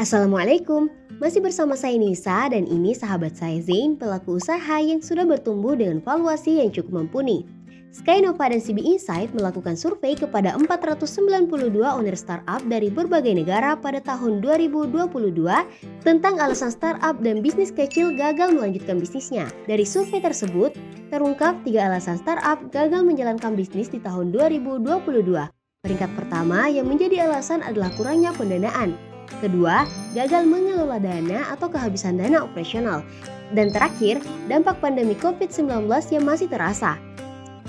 Assalamualaikum, masih bersama saya Nisa dan ini sahabat saya Zain, pelaku usaha yang sudah bertumbuh dengan valuasi yang cukup mumpuni. Skynova dan CB Insight melakukan survei kepada 492 owner startup dari berbagai negara pada tahun 2022 tentang alasan startup dan bisnis kecil gagal melanjutkan bisnisnya. Dari survei tersebut, terungkap 3 alasan startup gagal menjalankan bisnis di tahun 2022. Peringkat pertama yang menjadi alasan adalah kurangnya pendanaan. Kedua, gagal mengelola dana atau kehabisan dana operasional. Dan terakhir, dampak pandemi COVID-19 yang masih terasa.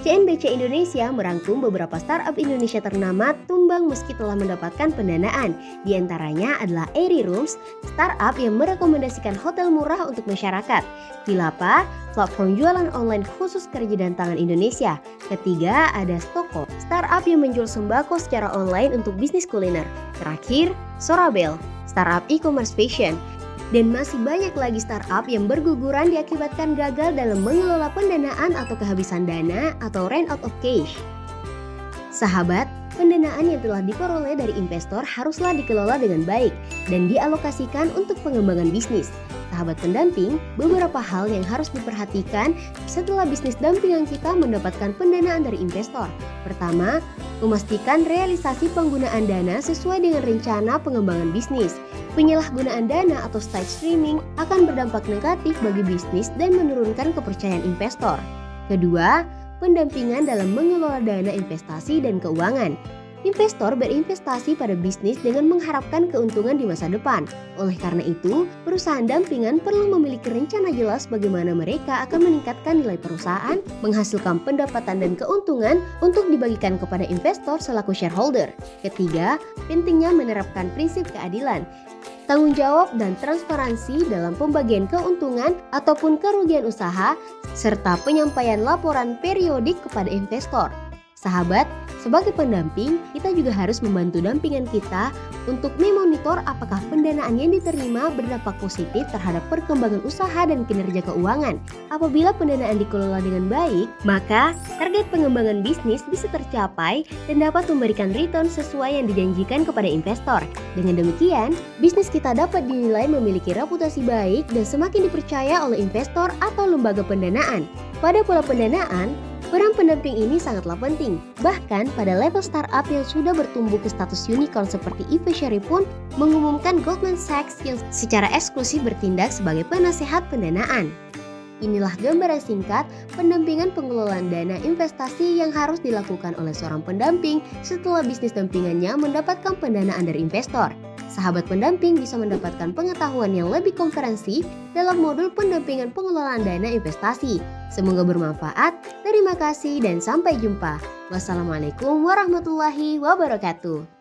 CNBC Indonesia merangkum beberapa startup Indonesia ternama tumbang meski telah mendapatkan pendanaan. Di antaranya adalah Airy Rooms, startup yang merekomendasikan hotel murah untuk masyarakat. Vilapa, platform jualan online khusus kerja dan tangan Indonesia. Ketiga, ada Stoko, startup yang menjual sembako secara online untuk bisnis kuliner. Terakhir, Sorabel, startup e-commerce fashion. Dan masih banyak lagi startup yang berguguran diakibatkan gagal dalam mengelola pendanaan atau kehabisan dana atau ran out of cash. Sahabat, pendanaan yang telah diperoleh dari investor haruslah dikelola dengan baik dan dialokasikan untuk pengembangan bisnis. Sahabat pendamping, beberapa hal yang harus diperhatikan setelah bisnis dampingan kita mendapatkan pendanaan dari investor. Pertama, memastikan realisasi penggunaan dana sesuai dengan rencana pengembangan bisnis. Penyalahgunaan dana atau side streaming akan berdampak negatif bagi bisnis dan menurunkan kepercayaan investor. Kedua, pendampingan dalam mengelola dana investasi dan keuangan. Investor berinvestasi pada bisnis dengan mengharapkan keuntungan di masa depan. Oleh karena itu, perusahaan dampingan perlu memiliki rencana jelas bagaimana mereka akan meningkatkan nilai perusahaan, menghasilkan pendapatan dan keuntungan untuk dibagikan kepada investor selaku shareholder. Ketiga, pentingnya menerapkan prinsip keadilan, tanggung jawab dan transparansi dalam pembagian keuntungan ataupun kerugian usaha, serta penyampaian laporan periodik kepada investor. Sahabat, sebagai pendamping, kita juga harus membantu dampingan kita untuk memonitor apakah pendanaan yang diterima berdampak positif terhadap perkembangan usaha dan kinerja keuangan. Apabila pendanaan dikelola dengan baik, maka target pengembangan bisnis bisa tercapai dan dapat memberikan return sesuai yang dijanjikan kepada investor. Dengan demikian, bisnis kita dapat dinilai memiliki reputasi baik dan semakin dipercaya oleh investor atau lembaga pendanaan. Pada pola pendanaan, peran pendamping ini sangatlah penting. Bahkan pada level startup yang sudah bertumbuh ke status unicorn seperti eVisionary pun mengumumkan Goldman Sachs yang secara eksklusif bertindak sebagai penasehat pendanaan. Inilah gambaran singkat pendampingan pengelolaan dana investasi yang harus dilakukan oleh seorang pendamping setelah bisnis dampingannya mendapatkan pendanaan dari investor. Sahabat pendamping bisa mendapatkan pengetahuan yang lebih komprehensif dalam modul pendampingan pengelolaan dana investasi. Semoga bermanfaat. Terima kasih dan sampai jumpa. Wassalamualaikum warahmatullahi wabarakatuh.